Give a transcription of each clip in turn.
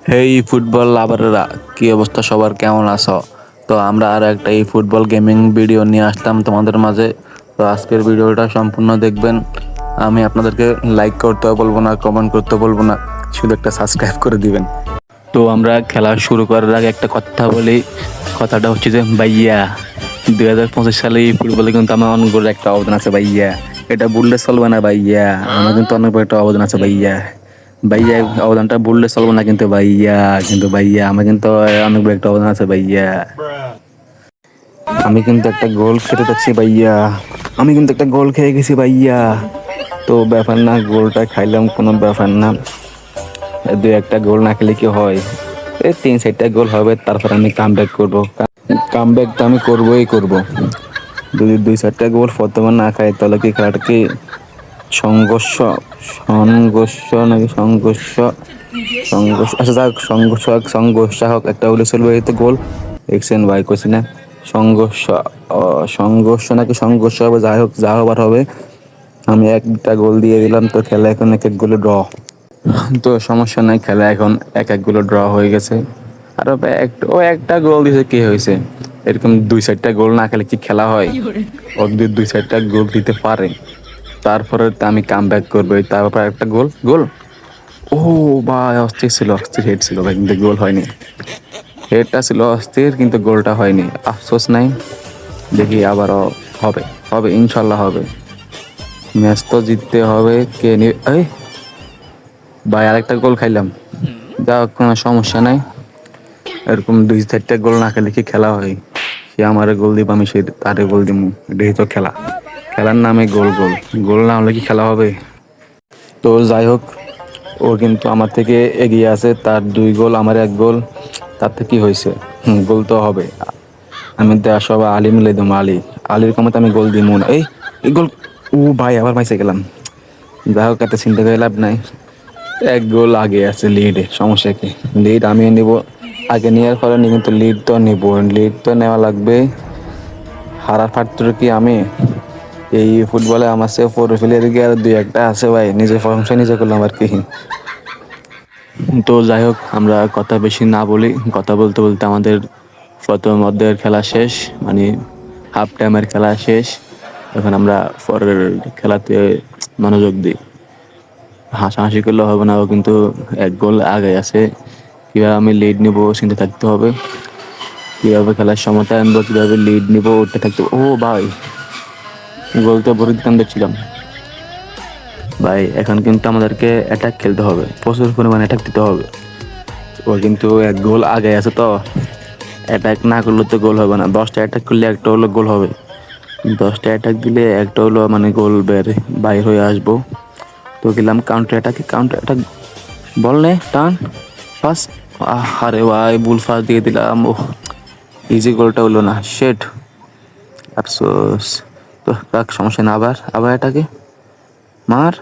হেই football লাভাররা, কি অবস্থা সবার, কেমন আছো? তো আমরা আর একটা এই ফুটবল গেমিং ভিডিও নিয়ে আসলাম তোমাদের মাঝে। তো আজকের ভিডিওটা সম্পূর্ণ দেখবেন। আমি আপনাদেরকে লাইক করতেও বলবো না, কমেন্ট করতে বলবো না, শুধু একটা সাবস্ক্রাইব করে দিবেন। তো আমরা খেলা শুরু করার আগে একটা কথা বলি। কথাটা হচ্ছে যে ভাইয়া, 2025 সালে এই ফুটবলে কিন্তু আমার অনেক বড় একটা অবদান আছে ভাইয়া। এটা বললে চলবে না ভাইয়া, আমার কিন্তু অনেক বড় একটা অবদান আছে ভাইয়া। ভাইয়া অবদানটা বললে চলবে না কিন্তু ভাইয়া, আমার কিন্তু অনেক বড় একটা অবদান আছে ভাইয়া। আমি কিন্তু একটা গোল খেতে যাচ্ছি ভাইয়া, আমি কিন্তু একটা গোল খেয়ে গেছি ভাইয়া। তো ব্যাপার না, গোলটা খাইলাম কোনো ব্যাপার না। দুই একটা গোল না খেলে কি হয়, এই 3-4টা গোল হবে, তারপর আমি কাম ব্যাক করবো। কাম ব্যাক তো আমি করবোই করবো। যদি 2-4টা গোল প্রথমে না খাই তাহলে কি খেলাটা কি সংঘর্ষ সংঘর্ষ নাকি সংঘর্ষ সংঘর্ষ আচ্ছা যাক, সংঘর্ষ হোক, একটা হলে চলবে। এই তো গোল দেখছেন ভাই, কইছি না সংঘর্ষ, সংঘর্ষ নাকি সংঘর্ষ হবে, যাই হোক, যা হবার হবে। আমি একটা গোল দিয়ে দিলাম, তো খেলা এখন এক এক গোলে ড্র। তো সমস্যা নাই, খেলা এখন এক এক গোলে ড্র হয়ে গেছে। আর ও একটা গোল দিছে, কি হয়েছে? এরকম 2-4টা গোল না খেলে কি খেলা হয়? ও যদি 2-4টা গোল দিতে পারে, তারপরে তো আমি কাম ব্যাক করবো। তারপর একটা গোল গোল ও ভাই, অস্থির ছিল, অস্থির হেড ছিল ভাই, কিন্তু গোল হয়নি। হেডটা ছিল অস্থির, কিন্তু গোলটা হয়নি, আফসোস নাই। দেখি আবারও হবে, হবে ইনশাল্লাহ হবে। ম্যাচ তো জিততে হবে, কে নিয়ে এই ভাই, আরেকটা গোল খাইলাম, যা হোক, কোনো সমস্যা নাই। এরকম 2-4টা গোল না খেলে কি খেলা হয়? সে আমারে গোল দিব, আমি সে তারে গোল দিব, এটাই তো খেলা। খেলার নামে গোল, গোল গোল না হলে কি খেলা হবে? তো যাই হোক, ও কিন্তু আমার থেকে এগিয়ে আছে, তার 2 গোল আমার 1 গোল। তাতে কি হয়েছে, গোল তো হবে। আমি দেওয়া সব আলী মিলে দেবো, আলীর ক্ষমতা আমি গোল দিব না। এই গোল, ও ভাই আবার পাইছে গেলাম। যাই হোক, এত চিন্তা করে লাভ নাই, 1 গোল আগে আছে লিডে, সমস্যা কি? লিড আমি নিব, আগে নেওয়ার কারণে কিন্তু লিড তো নিব, লিড তো নেওয়া লাগবে। হারার পাত্র কি আমি? এই ফুটবলে আমার সে প্রোফাইলের দিকে আর 2-1টা আছে ভাই, নিজের প্রশংসা নিজে করলাম আর কি। তো যাই হোক, আমরা কথা বেশি না বলি, কথা বলতে বলতে আমাদের প্রথম অর্ধের খেলা শেষ, মানে হাফ টাইমের খেলা শেষ। এখন আমরা পরের খেলাতে মনোযোগ দিই। হাসাহাসি করলে হবে না, ও কিন্তু 1 গোল আগে আছে। কীভাবে আমি লিড নিব চিন্তা থাকতে হবে, কীভাবে খেলার সমতা আনবো, কীভাবে লিড নিব ওটা থাকতে হবে। ও ভাই, গোল তো ভরে দিতাম দেখছিলাম ভাই। এখন কিন্তু আমাদেরকে অ্যাটাক খেলতে হবে, প্রচুর পরিমাণে অ্যাটাক দিতে হবে। ও কিন্তু 1 গোল আগে আছে, তো অ্যাটাক না করলে তো গোল হবে না। 10টা অ্যাটাক করলে একটা হলো গোল হবে, 10টা অ্যাটাক দিলে একটা হলো মানে গোল বাইর হয়ে আসবো। তো গেলাম কাউন্টার অ্যাটাকে, কাউন্টার অ্যাটাক, বল নে, টান, পাস। আরে ভাই, ভুল পাস দিয়ে দিলাম, ও ইজি গোলটা হলো না, শেট, আফসোস। তো কাক, সমস্যা না, আবার আবার অ্যাটাকে মার।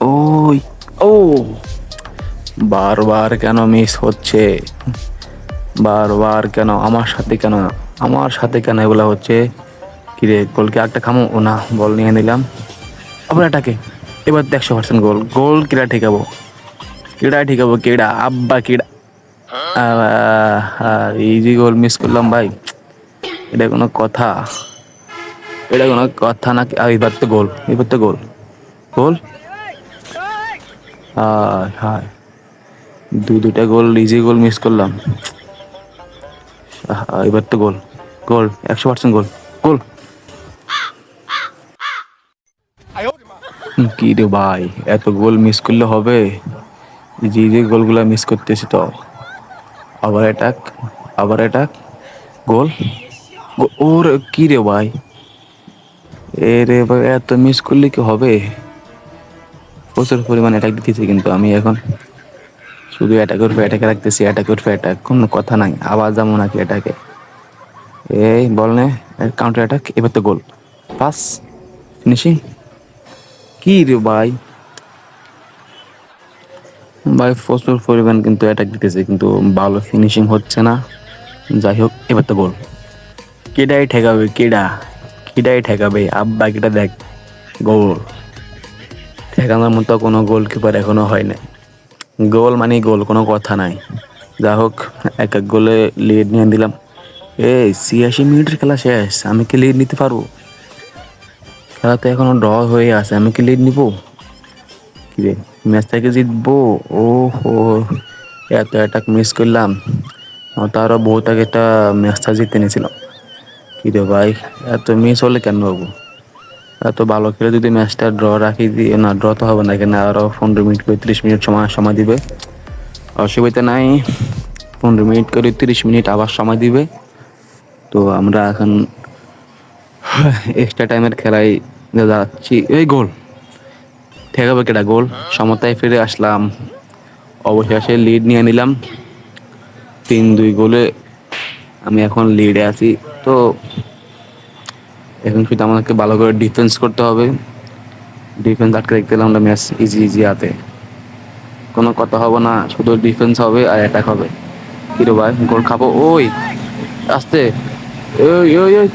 ওই, ও বারবার কেন মিস হচ্ছে, বারবার কেন আমার সাথে, কেন আমার সাথে কেন এগুলা হচ্ছে? কিরে, গোলকে একটা খামো, ও না, বল নিয়ে নিলাম, আবার এটাকে। এবার 100% গোল, গোল কিরা ঠেকাবো, কিরা ঠেকাবো, কেডা আব্বা কিডা। ইজি গোল মিস করলাম ভাই, এটা কোনো কথা? এটা কোনো কথা নাকি? এবার তো গোল, এবার তো গোল, গোল। হায় হায়, দুইটা গোল, ইজি গোল মিস করলাম। এবার তো গোল, গোল 100% গোল, গোল। কি রে ভাই, এত গোল মিস করলে হবে? যে গোলগুলা মিস করতেছি তো। আবার অ্যাটাক, আবার অ্যাটাক, গোল। ওর কি রে ভাই, এ রে ভাই, এত মিস করলে কি হবে? প্রচুর পরিমাণে অ্যাটাক দিতেছি কিন্তু আমি এখন, শুধু অ্যাটাক করবে, অ্যাটাকে রাখতেছি, অ্যাটাক করবে, অ্যাটাক, কোনো কথা নাই। আবার যাবো নাকি অ্যাটাকে? এই বল নে, কাউন্টার অ্যাটাক, এবার তো গোল, পাস, ফিনিশিং। কি রে ভাই, ভাই প্রচুর পরিমাণ কিন্তু অ্যাটাক দিতেছে, কিন্তু ভালো ফিনিশিং হচ্ছে না। যাই হোক, এবার তো গোল। কেডাই ঠেকাবে, কেডাই ঠেকাবে, আব্বা কেটা দেখ, গোল। ঠেকানোর মতো কোনো গোলকিপার এখনো হয় নাই। গোল মানে গোল, কোনো কথা নাই। যা হোক, এক এক গোলে লিড নিয়ে দিলাম। এই 86 মিনিটের খেলা শেষ, আমি কি লিড নিতে পারবো? খেলা তো এখনো ড্র হয়ে আছে, আমি কি লিড নিবো? কি রে, ম্যাচটাকে জিতবো? ও হো, এত অ্যাটাক মিস করলাম। তারও বহুত আগে একটা ম্যাচটা জিতে নিয়েছিলাম। কি রে ভাই, এত মিস হলে কেন হবো? এত ভালো খেলে যদি ম্যাচটা ড্র রাখি দিয়ে, না ড্র তো হবে না, এখানে আরও 15 মিনিট করে 30 মিনিট সময় দিবে। অসুবিধা নাই, 15 মিনিট করে 30 মিনিট আবার সময় দিবে। তো আমরা এখন এক্সট্রা টাইমের খেলায় যাচ্ছি। এই গোল ঠেকাবে কেটা? গোল সমতায় ফিরে আসলাম, অবশেষে লিড নিয়ে নিলাম 3-2 গোলে। আমি এখন লিডে আছি। তো এখন শুধু আমাদেরকে ভালো করে ডিফেন্স করতে হবে। ডিফেন্স আটকে রাখতে গেলে আমরা ম্যাচ ইজি ইজি হাতে, কোনো কথা হবে না, শুধু ডিফেন্স হবে আর অ্যাটাক হবে। কিরে ভাই, গোল খাবো? ওই আস্তে, ওই ওই ওই,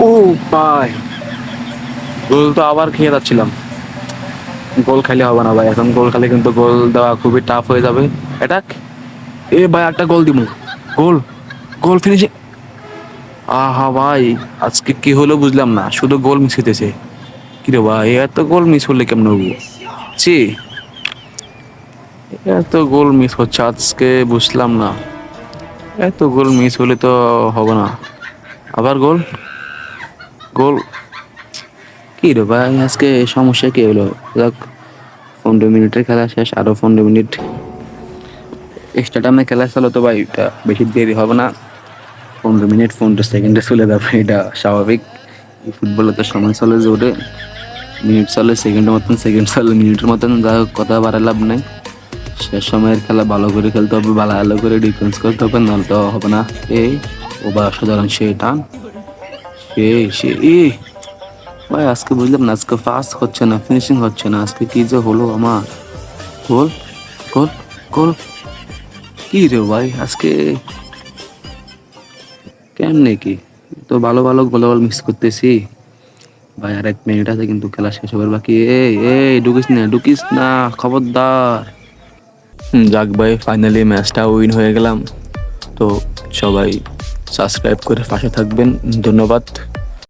ও ভাই, গোল তো আবার খেয়ে যাচ্ছিলাম। গোল খাইলে হবে না ভাই, এখন গোল খাইলে কিন্তু গোল দেওয়া খুবই টাফ হয়ে যাবে। অ্যাটাক, এ ভাই একটা গোল দিব। গোল, গোল ফিনিশিং। আহা ভাই, আজকে কি হলো বুঝলাম না, শুধু গোল মিস হইতেছে। কিরে ভাই, এত গোল মিস হলে কেমন হবো? ছি, এত গোল মিস হচ্ছে আজকে, বুঝলাম না। এত গোল মিস হলে তো হবে না। আবার গোল, গোল। কি রে ভাই, আজকে সমস্যা কি হলো? যাক, 15 মিনিটের খেলা শেষ, আরো 15 মিনিট এক্সট্রা টাইমে খেলা চলো তো ভাই, এটা বেশি দেরি হবে না। 15 মিনিট 15 সেকেন্ডে চলে যাবে, এটা স্বাভাবিক। ফুটবলে তো সময় চলে জোরে, মিনিট চলে সেকেন্ডের মতন, সেকেন্ড চলে মিনিটের মতন। যা হোক, কথা বাড়ায় লাভ নাই। শেষ সময়ের খেলা ভালো করে খেলতে হবে, ভালো করে ডিফেন্স করতে হবে, নাহলে তো হবে না। এই ও বা অসাধারণ সে টান, সে ভাই, আজকে বুঝলাম না, আজকে ফাস্ট হচ্ছে না, ফিনিশিং হচ্ছে না, আজকে কি যে হলো আমার। গোল, গোল, গোল। কি রে ভাই, আজকে কেমনে কি? তো ভালো ভালো গোল মিস করতেছি ভাই। আর 1 মিনিট আছে কিন্তু খেলা শেষ হবার বাকি। এই এই, ঢুকিস না, খবরদার। যাক ভাই, ফাইনালি ম্যাচটা উইন হয়ে গেলাম। তো সবাই সাবস্ক্রাইব করে পাশে থাকবেন, ধন্যবাদ।